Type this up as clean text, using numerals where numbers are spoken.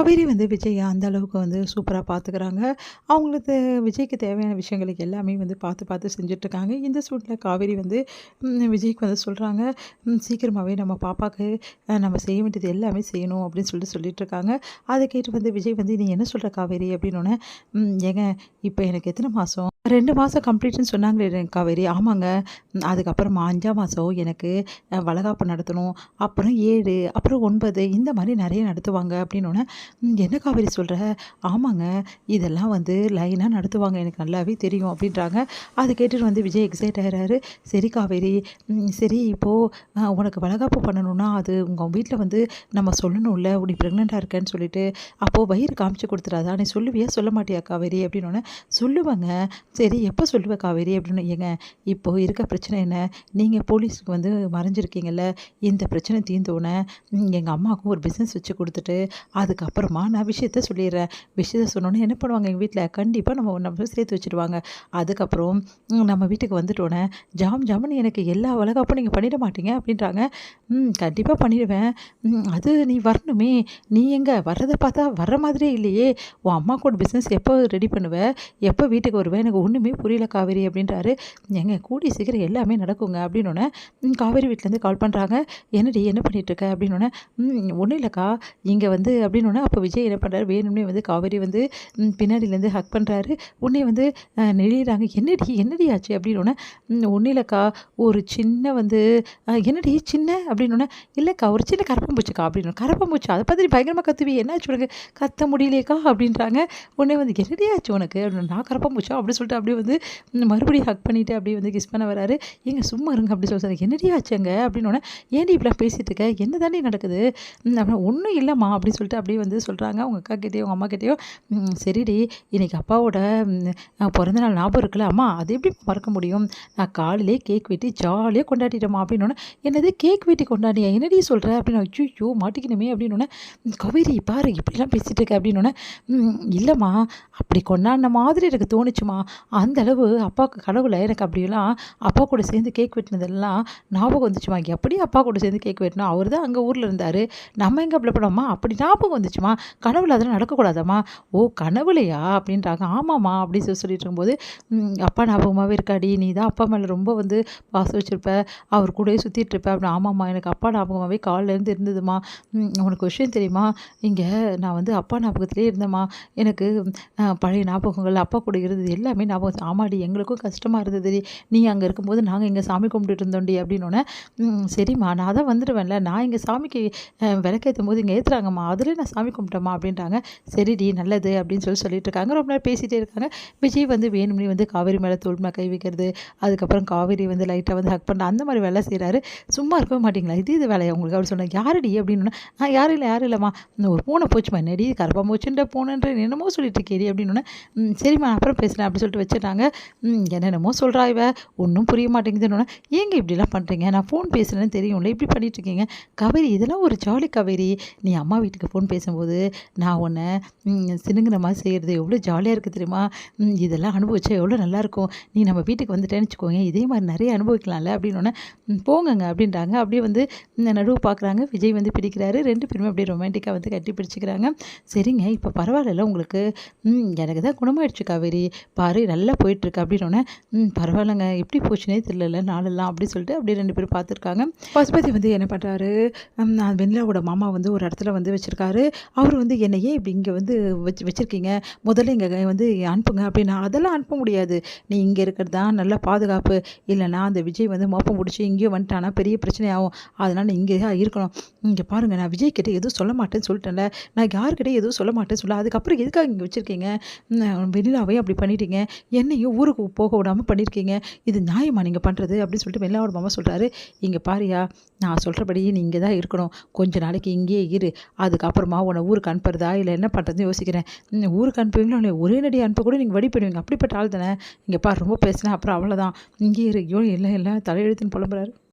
காவேரி வந்து விஜய அந்த அளவுக்கு வந்து சூப்பரா பார்த்துக்கிறாங்க. அவங்களுக்கு விஜய்க்கு தேவையான விஷயங்களுக்கு எல்லாமே வந்து பார்த்து, பார்த்து செஞ்சுட்ருக்காங்க. இந்த சூழ்நிலை காவேரி வந்து விஜய்க்கு வந்து சொல்றாங்க, சீக்கிரமாவே நம்ம பாப்பாக்கு நம்ம செய்ய வேண்டியது எல்லாமே செய்யணும் அப்படின்னு சொல்லிட்டுருக்காங்க. அத கேட்டு வந்து விஜய் வந்து, "நீ என்ன சொல்ற காவேரி?" அப்படின்னோனே, ஏங்க இப்ப எனக்கு எத்தன மாசம்? 2 மாசம் கம்ப்ளீட்ன்னு சொன்னாங்களே காவேரி." ஆமாங்க. அதுக்கப்புறமா 5ஆம் மாசம் எனக்கு வளகாப்பு நடத்தணும். அப்புறம் 7, அப்புறம் 9 இந்த மாரி நெறைய நடத்துவாங்க." அப்படின்னோனே, என்ன காவேரி சொல்ற? ஆமாங்க. இதெல்லாம் வந்து லைனா நடத்துவாங்க. எனக்கு நல்லாவே தெரியும் அப்படின்றாங்க. அத கேட்டுட்டு வந்து விஜய் எக்ஸைட் ஆயிறாரு. சரி காவேரி, சரி இப்போ உனக்கு வளகாப்பு பண்ணணும்னா, அது உங்க வீட்ல வந்து நம்ம சொல்லணும்ல, நீ பிரெக்னன்ட்டா இருக்கேன்னு சொல்லிட்டு. அப்போ வயிறு காமிச்சு குடுத்துறாதா? நீ சொல்லுவியா? சொல்ல மாட்டியா காவேரி? அப்படின்னோனே, சொல்லுவேங்க. சரி எப்ப சொல்லுவ காவேரி? அப்படின்னு. ஏங்க இப்போ இருக்க பிரச்சனை என்ன? நீங்க போலீஸ்க்கு வந்து மறைஞ்சிருக்கீங்கல்ல. இந்த பிரச்சனை தீர்ந்தோனே, எங்க அம்மாவுக்கும் ஒரு பிசினஸ் வச்சு குடுத்துட்டு அதுக்கப்புறமா நான் விஷயத்த சொல்லிடுறேன். விஷயத்த சொன்னோனே என்ன பண்ணுவாங்க எங்க வீட்ல, கண்டிப்பா நம்ம சேர்த்து வச்சுடுவாங்க. அதுக்கப்புறம் நம்ம வீட்டுக்கு வந்துட்டோனே, ஜாம் ஜாம்ன்னு எனக்கு எல்லா வளகாப்பும் நீங்க பண்ணிட மாட்டீங்க அப்படின்றாங்க. கண்டிப்பா பண்ணிடுவேன். அது நீ வரணுமே! நீ எங்க வர்றத பார்த்தா வர்ற மாதிரியே இல்லையே! உன் அம்மாக்கூட பிசினஸ் எப்போ ரெடி பண்ணுவ? எப்போ வீட்டுக்கு வருவ? எனக்கு ஒண்ணுமே புரியல காவேரி அப்படின்றாரு. ஏங்க கூடிய சீக்கிரம் எல்லாமே நடக்குங்க அப்படின்னோனே, காவேரி வீட்லேருந்து கால் பண்றாங்க. என்னடி என்ன பண்ணிட்டு இருக்க? அப்படின்னோனே, ஒண்ணும் இல்லக்கா இங்க வந்து அப்படின்னோனே, அப்போ விஜய் என்ன பண்றாரு, வேணும்னே வந்து காவேரி வந்து பின்னாடிலேருந்து ஹக் பண்றாரு. உடனே வந்து நெளியிறாங்க. "என்னடி என்னடி ஆச்சு?" அப்படின்னோனே, ஒண்ணும் இல்லக்கா ஒரு சின்ன வந்து என்னடி சின்ன?" அப்படின்னோனே, "இல்லக்கா ஒரு சின்ன கரப்பான்பூச்சிக்கா" அப்படின்னோம். "கரப்பான்பூச்சா? அத பார்த்து நீ பயங்கரமா கத்துவியே! என்னாச்சு உனக்கு?" "கத்த முடியலையேக்கா" அப்படின்றாங்க. உடனே வந்து "என்னடி ஆச்சு உனக்கு?" அப்படின்னு. "நான் கரப்பான்பூச்சா?" அப்படின்னு சொல்லிட்டு அப்படியே வந்து மறுபடியும் ஹக் பண்ணிட்டு அப்படியே வந்து கிஸ் பண்ண வராரு. "ஏங்க சும்மா இருங்க" அப்படி சொல்றாரு. "என்னடி ஆச்சு அங்க?" அப்படின்னோனே, "ஏன்டி இப்படிலாம் பேசிட்டு இருக்க? என்ன தாண்டி நடக்குது?" அப்புறம் "ஒண்ணும் இல்லம்மா" அப்படின்னு சொல்லிட்டு அப்படியே வந்து சொல்றாங்க. அவங்க அக்காகிட்டயும், அவங்க அம்மாகிட்டயும். சரிடி இன்னைக்கு அப்பாவோட பொறந்த நாள் ஞாபகம் இருக்குல்ல? அம்மா அது எப்படி மறக்க முடியும்? நான் காலையிலேயே கேக் வெட்டி ஜாலியா கொண்டாடிட்டேம்மா" அப்படின்னோனே, "என்னது கேக் வெட்டி கொண்டாடியா? என்னடி சொல்ற?" அப்படின்னு. "ஐய்யய்யோ! மாட்டிக்கினோமே" அப்படின்னோனே, "காவேரி பாரு இப்படிலாம் பேசிட்டு இருக்க" அப்படின்னோனே, இல்லம்மா அப்படி கொண்டாடின மாதிரி எனக்கு தோணுச்சும்மா. அந்த அளவு அப்பாவுக்கு கனவுல எனக்கு அப்படியெல்லாம் அப்பா கூட சேர்ந்து கேக் வெட்டினதெல்லாம் ஞாபகம் வந்துச்சும்மா. எப்படி அப்பா கூட சேர்ந்து கேக் வெட்டினோம்? அவரு தான் அங்க ஊர்ல இருந்தாரு. நம்ம எங்க அப்படி பண்ணோம்மா? அப்படி ஞாபகம் வந்துச்சும்மா. கனவுல அதெல்லாம் நடக்கக்கூடாதாம்மா? ஓ! கனவுலயா? அப்படின்றாங்க. ஆமாம்மா அப்படின்னு சொல்லிட்டு இருக்கும்போது, அப்பா ஞாபகமாவே இருக்காடி. நீ தான் அப்பா மேல ரொம்ப வந்து பாசம் வச்சிருப்ப. அவர் கூடயே சுத்திட்டு இருப்ப. அப்படின்னு. ஆமாம்மா எனக்கு அப்பா ஞாபகமாவே காலையிலேருந்து இருந்ததும்மா. உனக்கு ஒரு விஷயம் தெரியுமா? இங்க நான் வந்து அப்பா ஞாபகத்திலேயே இருந்தேம்மா. எனக்கு பழைய ஞாபகங்கள், அப்பா கூட இருந்தது எல்லாமே ஞாபகம். ஆமாடி எங்களுக்கும் கஷ்டமா இருந்ததுடி. நீ அங்க இருக்கும்போது நாங்க இங்க சாமி கும்பிட்டுட்டு இருந்தோம்டி அப்படின்னோனே, சரிம்மா நான் தான் வந்துடுவேன்ல. நான் இங்க சாமிக்கு விளக்கேத்தும்போது இங்க ஏத்துறாங்கம்மா. அதிலயே நான் சாமி கும்பிட்டேம்மா அப்படின்ட்டாங்க. சரிடி நல்லது அப்படின்னு சொல்லிட்டு இருக்காங்க. ரொம்ப நேரம் பேசிட்டே இருக்காங்க. விஜய் வந்து வேணும்னே வந்து காவேரி மேல தோள் மேல கை வைக்கிறது. அதுக்கப்புறம் காவேரி வந்து லைட்டா வந்து ஹக் பண்ண அந்த மாரி வேலை செய்றாரு. சும்மா இருக்கவே மாட்டீங்களா? இது வேலையா உங்களுக்கு? அப்படின்னு சொன்னாங்க. யாருடி? அப்படின்னோனே, யாரும் இல்ல யாரும் இல்லம்மா. ஒரு பூனை போச்சும்மா. என்னடி கரப்பான்பூச்சின்ற பூனைன்ற என்னமோ சொல்லிட்டு இருக்கேடி அப்படின்னோனே, சரிம்மா நான் அப்புறம் பேசுறேன் அப்படின்னு சொல்லிட்டு வச்சுட்டாங்க. என்னென்னமோ சொல்றா இவ. ஒண்ணும் புரிய மாட்டேங்குதுன்னோனே, ஏங்க இப்படிலாம் பண்றீங்க? நான் ஃபோன் பேசுறேன்னு தெரியும்ல. இப்படி பண்ணிட்டு இருக்கீங்க. காவேரி இதெல்லாம் ஒரு ஜாலி காவேரி. நீ அம்மா வீட்டுக்கு ஃபோன் பேசும்போது, நான் உன்ன சிணுங்குன மாரி செய்றது எவ்வளோ ஜாலியா இருக்கு தெரியுமா? இதெல்லாம் அனுபவிச்சா எவ்வளோ நல்லாயிருக்கும். நீ நம்ம வீட்டுக்கு வந்துட்டேன்னு வச்சுக்கோயேன், இதே மாரி நெறைய அனுபவிக்கலாம்ல அப்படின்னோனே, போங்கங்க அப்படின்றாங்க. அப்படியே வந்து நடுவு பார்க்குறாங்க. விஜய் வந்து பிடிக்கிறாரு. 2 பேருமே அப்படியே ரொமான்டிக்கா வந்து கட்டி பிடிச்சுக்கிறாங்க. சரிங்க இப்ப பரவாயில்லல்ல உங்களுக்கு? எனக்கு தான் குணமாயிடுச்சு காவேரி. பாரு நல்லா போயிட்டுருக்கு அப்படின்னோனே, பரவாயில்லங்க. எப்படி போச்சுன்னே தெரியலல்ல நாளெல்லாம் அப்படின்னு சொல்லிட்டு அப்படியே 2 பேரும் பார்த்துருக்காங்க. பசுபதி வந்து என்ன பண்றாரு, வெண்ணிலாவோட மாமா வந்து ஒரு இடத்துல வந்து வச்சிருக்காரு. அவரு வந்து "என்ன ஏன் இப்படி இங்க வந்து வச்சிருக்கீங்க? முதல்ல இங்க வந்து அனுப்புங்க" அப்படின்னா, "அதெல்லாம் அனுப்ப முடியாது. நீ இங்க இருக்கிறது தான் நல்ல பாதுகாப்பு. இல்லன்னா அந்த விஜய் வந்து மோப்பம் புடிச்சு எங்கேயோ வந்துட்டான்னா பெரிய பிரச்சனை ஆகும். அதனால நீ இங்கே தான் இருக்கணும். இங்க பாருங்க நான் விஜய் கிட்ட எதுவும் சொல்ல மாட்டேன்னு சொல்லிட்டேன்ல. நான் யார்கிட்டயும் எதுவும் சொல்ல மாட்டேன்னு சொல்ல. அதுக்கப்புறம் எதுக்காக இங்க வச்சிருக்கீங்க? வெண்ணிலாவையும் அப்படி பண்ணிட்டீங்க. என்னையும் ஊருக்கு போக விடாம பண்ணியிருக்கீங்க. இது நியாயமா நீங்க பண்றது?" அப்படின்னு சொல்லிட்டு வெண்ணிலாவோட மாமா சொல்றாரு. "இங்க பாருயா, நான் சொல்றபடி நீ இங்க தான் இருக்கணும். கொஞ்ச நாளைக்கு இங்கேயே இரு. அதுக்கப்புறமா உன்னை ஊருக்கு அனுப்புறதா இல்லை என்ன பண்ணுறதுன்னு யோசிக்கிறேன்." ஊருக்கு அனுப்புவீங்களோ இல்லையோ, ஒரே நடி அனுப்ப கூட நீங்கள் வழி பண்ணுவீங்க. அப்படிப்பட்ட ஆள் தானே. இங்கே பாரு ரொம்ப பேசினேன் அப்புறம் அவ்வளோதான். இங்கேயே இரு. ஐயோ எல்லாம் எல்லாம் தலையெழுத்துன்னு புலம்புறாரு.